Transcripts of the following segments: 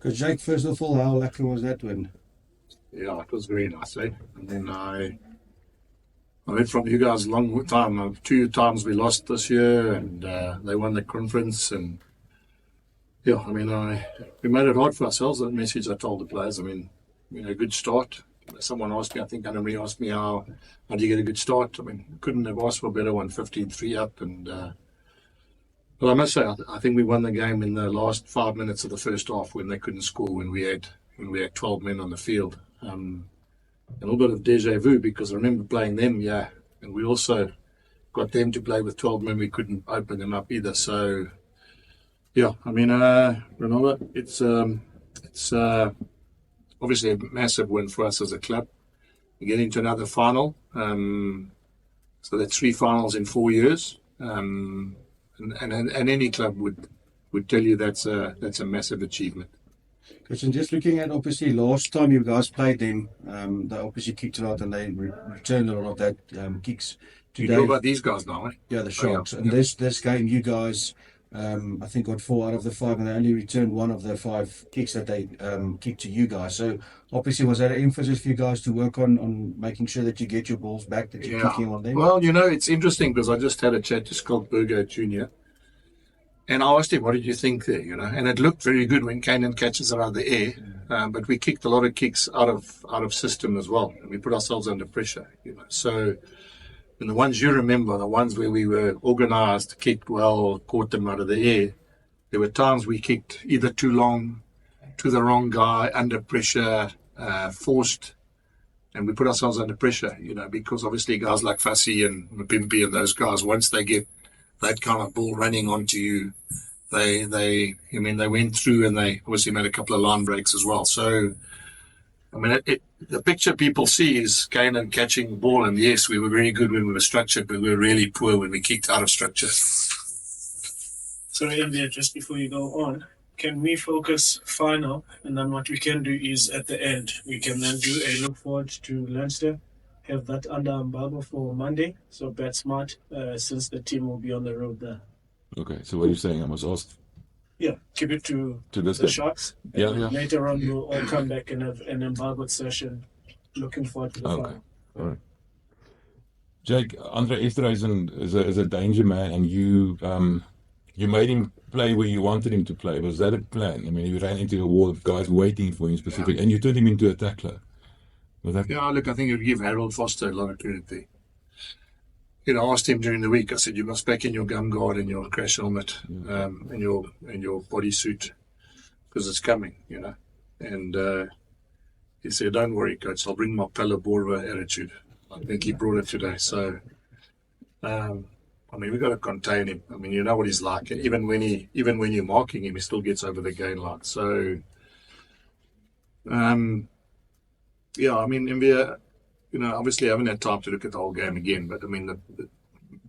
Because Jake, first of all, how lekker was that win? Yeah, it was very nice, eh? And then I heard from you guys a long time. 2 times we lost this year, and they won the conference. And yeah, I mean, we made it hard for ourselves. That message I told the players. I mean, good start. Someone asked me, I think Anna Marie asked me how do you get a good start? I mean, couldn't have asked for a better one, 15-3 up. And but I must say, I think we won the game in the last 5 minutes of the first half when they couldn't score, when we had 12 men on the field. A little bit of deja vu, because I remember playing them, and we also got them to play with 12 men. We couldn't open them up either. So, yeah, I mean, Ronaldo, it's obviously a massive win for us as a club. We get into another final. So that's 3 finals in 4 years. And any club would tell you that's a massive achievement. Christian, just looking at, obviously, last time you guys played them, they obviously kicked a lot and they returned a lot of that kicks. Today, you know about these guys now, eh? Yeah, the Sharks. And this game, you guys, I think, got 4 out of the 5, and they only returned 1 of the 5 kicks that they kicked to you guys. So, obviously, was that an emphasis for you guys to work on making sure that you get your balls back, that you're kicking on them? Well, it's interesting because I just had a chat to Scott Burgo Jr., and I asked him, what did you think there, And it looked very good when Kanan catches it out of the air, but we kicked a lot of kicks out of system as well, and we put ourselves under pressure, So, and the ones you remember, the ones where we were organised, kicked well, caught them out of the air, there were times we kicked either too long, to the wrong guy, under pressure, forced, and we put ourselves under pressure, because obviously guys like Fassi and Mpimpi and those guys, once they get that kind of ball running onto you, they went through, and they obviously made a couple of line breaks as well. So, I mean, the picture people see is Kanan catching the ball, and yes, we were very good when we were structured, but we were really poor when we kicked out of structure. Sorry, India, just before you go on, can we focus final, and then what we can do is at the end, we can then do a look forward to Leinster, have that under embargo for Monday, so bet smart, since the team will be on the road there. Okay, so what are you saying? I must ask. Yeah, keep it to this the Sharks. Yeah. Later on, we'll all come back and have an embargoed session. Looking forward to the final. All right. Jake, Andre Esterhuizen is a danger man, and you made him play where you wanted him to play. Was that a plan? I mean, you ran into a wall of guys waiting for him specifically, and you turned him into a tackler. Yeah, look, I think you give Harold Foster a lot of credit there. I asked him during the week, I said, you must pack in your gum guard and your crash helmet, and your bodysuit, because it's coming, And he said, don't worry, coach, I'll bring my Palaborva attitude. I think he brought it today. So, I mean, we've got to contain him. I mean, you know what he's like. Even when you're marking him, he still gets over the gain line. So, yeah, I mean, Envia, obviously I haven't had time to look at the whole game again, but I mean,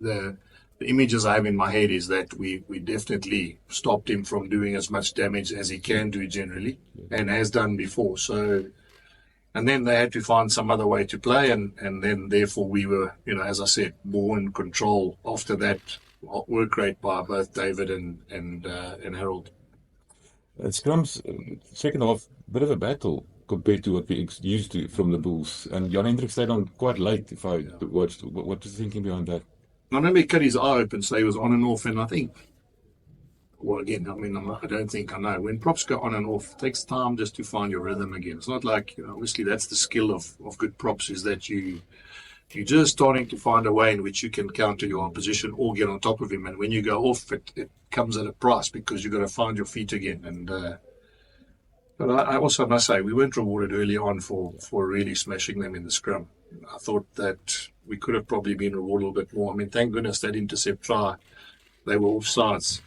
the images I have in my head is that we definitely stopped him from doing as much damage as he can do generally, and has done before. So, and then they had to find some other way to play, and then therefore we were, as I said, more in control after that work rate by both David and Harold. Scrum's second half, bit of a battle compared to what we used to from the Bulls. And Jan Hendrik stayed on quite late, if I watched. What was the thinking behind that? I remember he cut his eye open, so he was on and off, and I think, well, again, I mean, I don't think I know. When props go on and off, it takes time just to find your rhythm again. It's not like, obviously that's the skill of good props, is that you're just starting to find a way in which you can counter your opposition or get on top of him. And when you go off, it comes at a price, because you've got to find your feet again. And but I also must say, we weren't rewarded early on for really smashing them in the scrum. I thought that we could have probably been rewarded a little bit more. I mean, thank goodness that intercept try, they were offsides,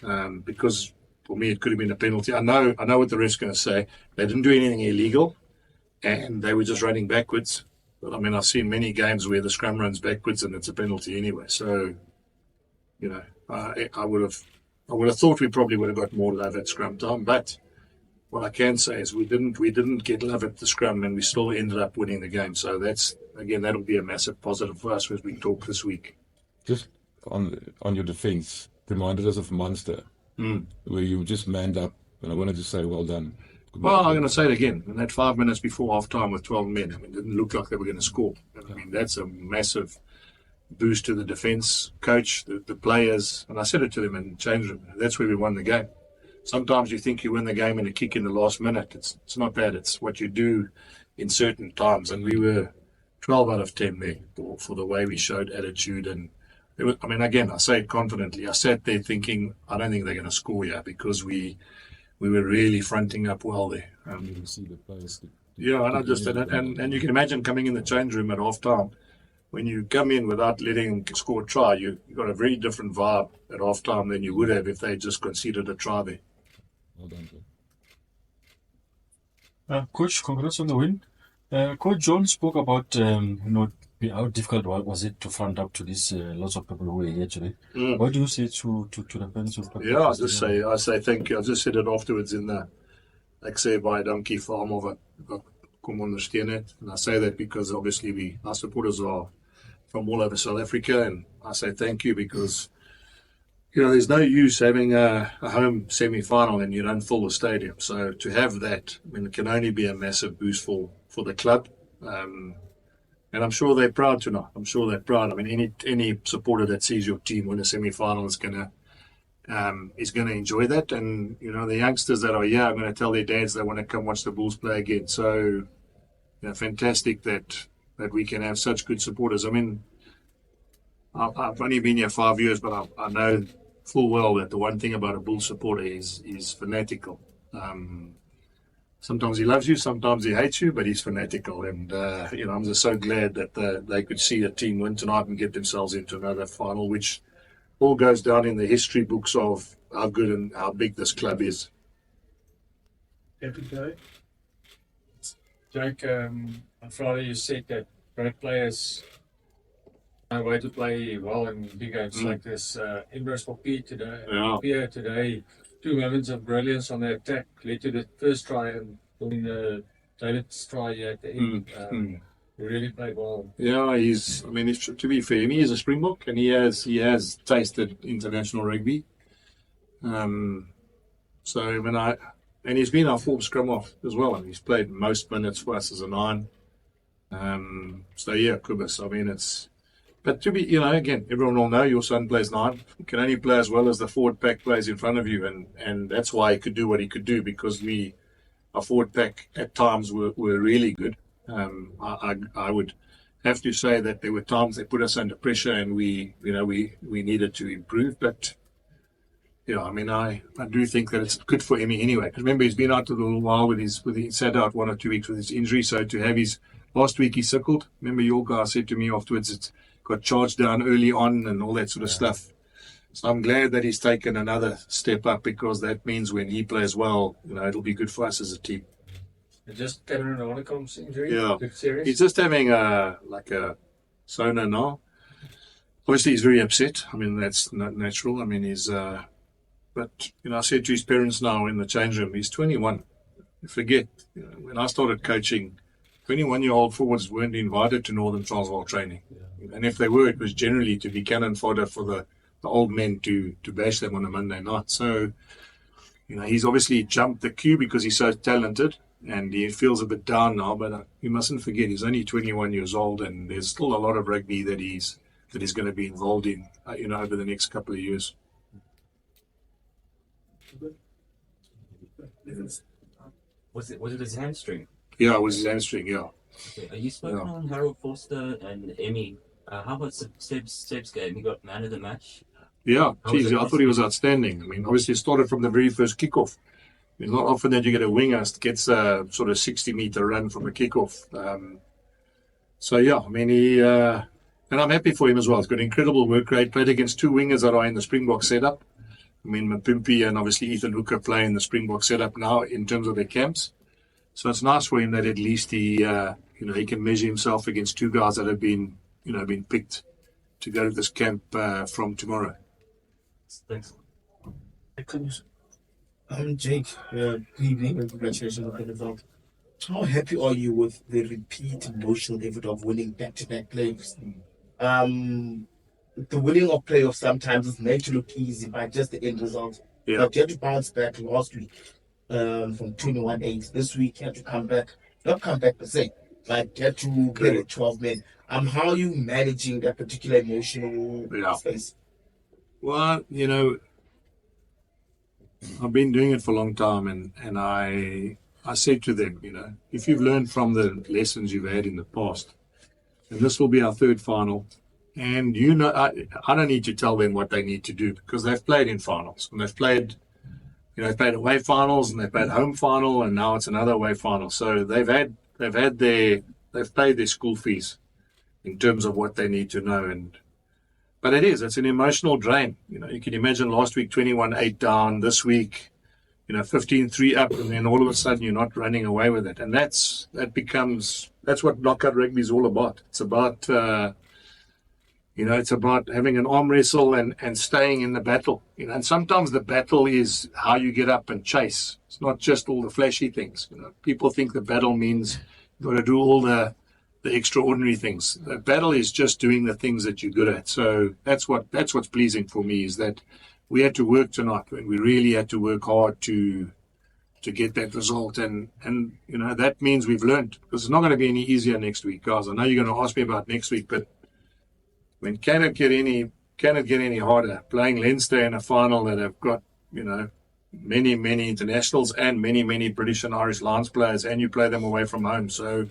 because for me it could have been a penalty. I know what the ref's going to say. They didn't do anything illegal, and they were just running backwards. But I mean, I've seen many games where the scrum runs backwards and it's a penalty anyway. So, I would have thought we probably would have got more love at scrum time, but what I can say is we didn't get love at the scrum, and we still ended up winning the game. So that'll be a massive positive for us as we talk this week. Just on your defence, reminded us of Munster, where you just manned up, and I wanted to say well done, Well, I'm going to say it again. In that 5 minutes before half time with 12 men, I mean, it didn't look like they were going to score. I mean, that's a massive boost to the defence coach, the players. And I said it to them in the change room. That's where we won the game. Sometimes you think you win the game in a kick in the last minute. It's not bad. It's what you do in certain times. And we were 12 out of 10 there for the way we showed attitude. And it was, I mean, again, I say it confidently. I sat there thinking, I don't think they're going to score here because we were really fronting up well there. You see the players. Yeah, and I just and you can imagine coming in the change room at half time. When you come in without letting them score a try, you got a very different vibe at half time than you would have if they just conceded a try there. Well done, Jake. Coach, congrats on the win. Coach John spoke about how difficult was it to front up to these lots of people who were here today. What do you say to the fans of Yeah, I say thank you. I just said it afterwards in the ek sê baie dankie vir almal wat kom ondersteun het. And I say that because obviously our supporters are from all over South Africa, and I say thank you because there's no use having a home semi-final and you don't fill the stadium. So to have that, I mean, it can only be a massive boost for the club. And I'm sure they're proud tonight. I'm sure they're proud. I mean, any supporter that sees your team win a semi-final is gonna enjoy that. And the youngsters that are here are going to tell their dads they want to come watch the Bulls play again. So, fantastic that we can have such good supporters. I mean, I've only been here 5 years, but I know full well that the one thing about a Bulls supporter is fanatical. Sometimes he loves you, sometimes he hates you, but he's fanatical. And, I'm just so glad that they could see a team win tonight and get themselves into another final, which all goes down in the history books of how good and how big this club is. Happy day. Jake, on Friday you said that great players know way to play well in big games like this. Inverse for Pierre today, 2 moments of brilliance on the attack led to the first try and David's try at the end. He really played well. Yeah, to be fair, he is a Springbok and he has tasted international rugby. And he's been our form scrum off as well, and he's played most minutes for us as a 9. Kubis. I mean, but to be, again, everyone will know your son plays 9. He can only play as well as the forward pack plays in front of you, and that's why he could do what he could do, because our forward pack at times were really good. I would have to say that there were times they put us under pressure and we needed to improve. But I do think that it's good for Emmy anyway. Because remember, he's been out a little while he sat out 1 or 2 weeks with his injury. So to have last week he circled. Remember, your guy said to me afterwards, it's got charged down early on and all that sort of stuff. So I'm glad that he's taken another step up, because that means when he plays well, it'll be good for us as a team. Just Cameron Arnicom's injury? Yeah. Serious? He's just having a sonar now. Obviously, he's very upset. I mean, that's not natural. I mean, but I said to his parents now in the change room, he's 21. Forget, when I started coaching, 21-year-old forwards weren't invited to Northern Transvaal training. Yeah. And if they were, it was generally to be cannon fodder for the old men to bash them on a Monday night. So, he's obviously jumped the queue because he's so talented. And he feels a bit down now, but you mustn't forget he's only 21 years old, and there's still a lot of rugby that he's going to be involved in, over the next couple of years. Was it his hamstring? Yeah, it was his hamstring. Yeah. Okay. Are you spoken on Harold Forster and Emmy? How about Seb's game? He got man of the match. Yeah, geez, I thought he was outstanding. I mean, obviously, it started from the very first kickoff. It's not often that you get a winger that gets a sort of 60-meter run from a kickoff. And I'm happy for him as well. He's got incredible work rate. Played against 2 wingers that are in the Springbok setup. I mean, Mapimpi and obviously Ethan Hooker play in the Springbok setup now in terms of their camps. So it's nice for him that at least he can measure himself against 2 guys that have been picked to go to this camp from tomorrow. Thanks. Jake, good evening and congratulations on the result. How happy are you with the repeat emotional effort of winning back-to-back playoffs? The winning of playoffs sometimes is made to look easy by just the end result. Yeah. But you had to bounce back last week from 21-8. This week had to come back, not come back per se, but had to play with 12 men. How are you managing that particular emotional space? Well, I've been doing it for a long time, and I said to them, if you've learned from the lessons you've had in the past, and this will be our third final, and I don't need to tell them what they need to do because they've played in finals, and they've played away finals, and they've played home final, and now it's another away final. So they've paid their school fees in terms of what they need to know, but it's an emotional drain. You can imagine last week 21-8 down, this week 15-3 up, and then all of a sudden you're not running away with it, and that's what knockout rugby is all about. It's about it's about having an arm wrestle and staying in the battle. And sometimes the battle is how you get up and chase. It's not just all the flashy things. People think the battle means you've got to do all the extraordinary things. The battle is just doing the things that you're good at. So that's what's pleasing for me, is that we had to work tonight, and we really had to work hard to get that result. And that means we've learned, because it's not going to be any easier next week, guys. I know you're going to ask me about next week, but can it get any harder? Playing Leinster in a final that have got many internationals and many British and Irish Lions players, and you play them away from home. So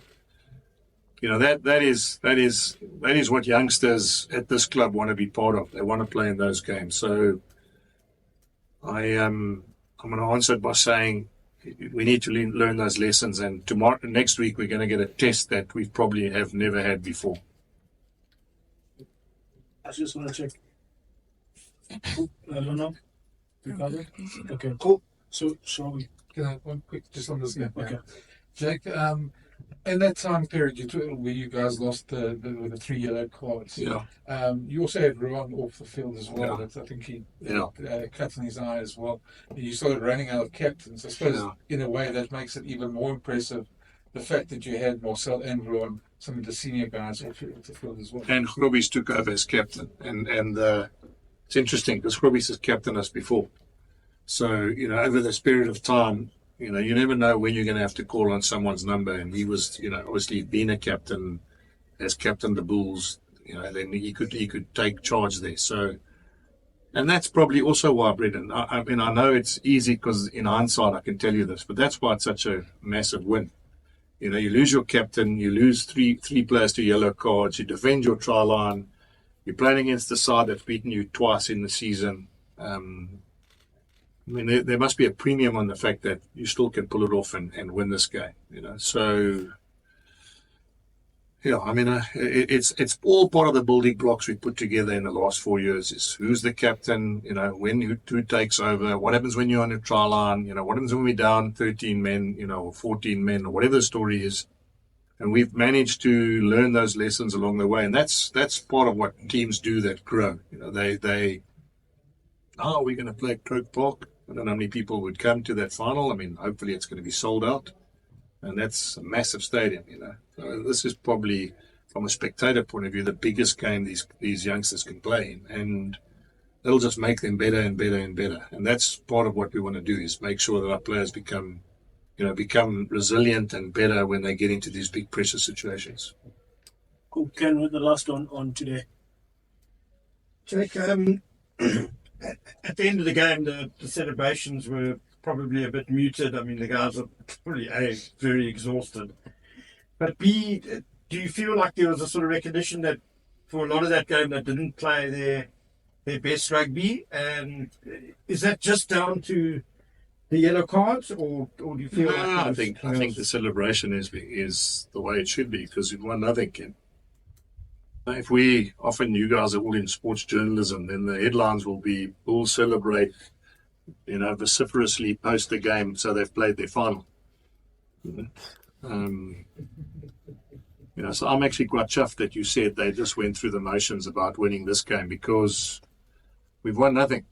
that is what youngsters at this club want to be part of. They want to play in those games. So I'm going to answer it by saying we need to learn those lessons, and next week we're going to get a test that we probably have never had before. I just want to check. Cool. I don't know. Okay, cool. So, shall we? Can I have one quick, just on this game? Okay. Jake, in that time period where you guys lost the 3 yellow cards, you also had Rowan off the field as well. Yeah. I think he cut in his eye as well. You started running out of captains. I suppose in a way that makes it even more impressive, the fact that you had Marcel and Rowan, some of the senior guys off the field as well. And Grobby's took over as captain, and it's interesting because Grobby's has captained us before. So over this period of time, you never know when you're going to have to call on someone's number. And he was, obviously being a captain, as captain the Bulls, then he could take charge there. So, and that's probably also why, Brendan. I know it's easy because in hindsight I can tell you this, but that's why it's such a massive win. You lose your captain, you lose three players to yellow cards, you defend your try line, you're playing against the side that's beaten you twice in the season. There must be a premium on the fact that you still can pull it off and win this game. So it's all part of the building blocks we put together in the last 4 years. Is who's the captain? Who takes over? What happens when you're on the try line? What happens when we're down 13 men? Or 14 men, or whatever the story is. And we've managed to learn those lessons along the way, and that's part of what teams do that grow. We're going to play at Croke Park. I don't know how many people would come to that final. Hopefully it's going to be sold out. And that's a massive stadium, So this is probably, from a spectator point of view, the biggest game these youngsters can play in. And it'll just make them better and better and better. And that's part of what we want to do, is make sure that our players become resilient and better when they get into these big pressure situations. Cool. Ken, with the last one on today. Jake, at the end of the game, the celebrations were probably a bit muted. The guys are probably very exhausted. But B, do you feel like there was a sort of recognition that for a lot of that game they didn't play their best rugby? And is that just down to the yellow cards, or do you feel like I think the celebration is the way it should be, because we've won nothing, Ken. If you guys are all in sports journalism, then the headlines will be "Bulls celebrate, vociferously post the game, so they've played their final." So I'm actually quite chuffed that you said they just went through the motions about winning this game, because we've won nothing.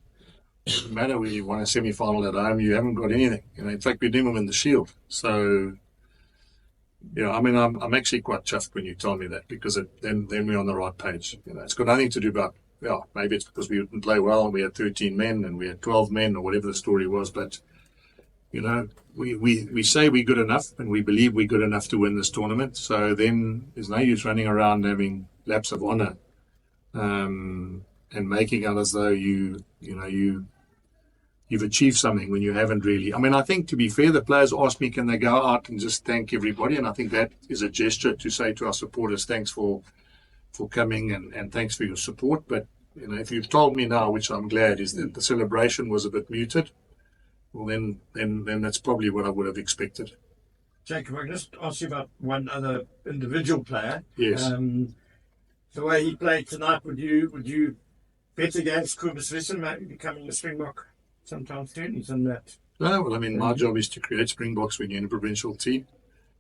It doesn't matter whether you won a semi-final at home, you haven't got anything. In fact, we didn't win the Shield. So, I'm actually quite chuffed when you told me that, because then we're on the right page. It's got nothing to do about, maybe it's because we didn't play well and we had 13 men and we had 12 men or whatever the story was. But we say we're good enough, and we believe we're good enough to win this tournament. So then there's no use running around having laps of honor and making out as though you've achieved something when you haven't really. I mean, I think, to be fair, the players asked me, can they go out and just thank everybody? And I think that is a gesture to say to our supporters, thanks for coming and thanks for your support. But, if you've told me now, which I'm glad, is that the celebration was a bit muted, well, then that's probably what I would have expected. Jacob, I can just ask you about one other individual player. Yes. The way he played tonight, would you bet against Cobus Wissen maybe becoming a Springbok sometime soon? He's in that. No, well, I mean, my job is to create Springboks when you're in a provincial team.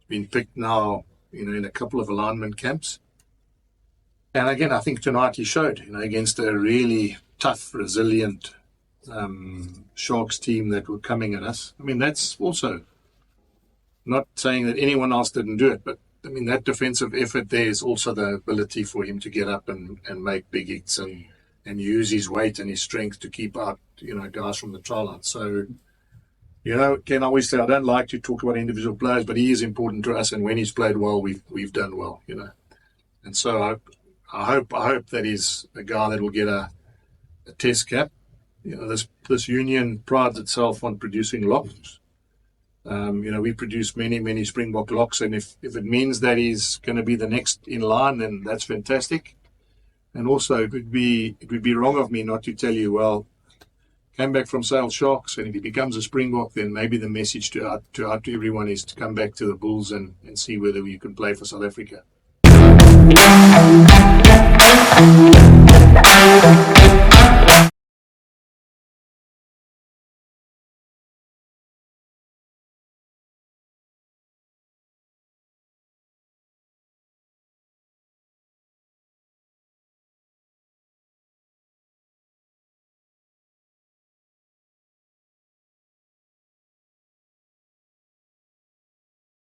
Been picked now, in a couple of alignment camps. And again, I think tonight he showed, against a really tough, resilient Sharks team that were coming at us. I mean, that's also not saying that anyone else didn't do it, but I mean, that defensive effort there is also the ability for him to get up and make big hits and use his weight and his strength to keep out, guys from the try line. So, Ken, I always say I don't like to talk about individual players, but he is important to us, and when he's played well, we've done well, And so I hope that he's a guy that will get a test cap. This union prides itself on producing locks. We produce many Springbok locks, and if it means that he's going to be the next in line, then that's fantastic. And also, it would be wrong of me not to tell you, well, came back from Sale Sharks, and if he becomes a Springbok, then maybe the message to everyone is to come back to the Bulls and see whether you can play for South Africa.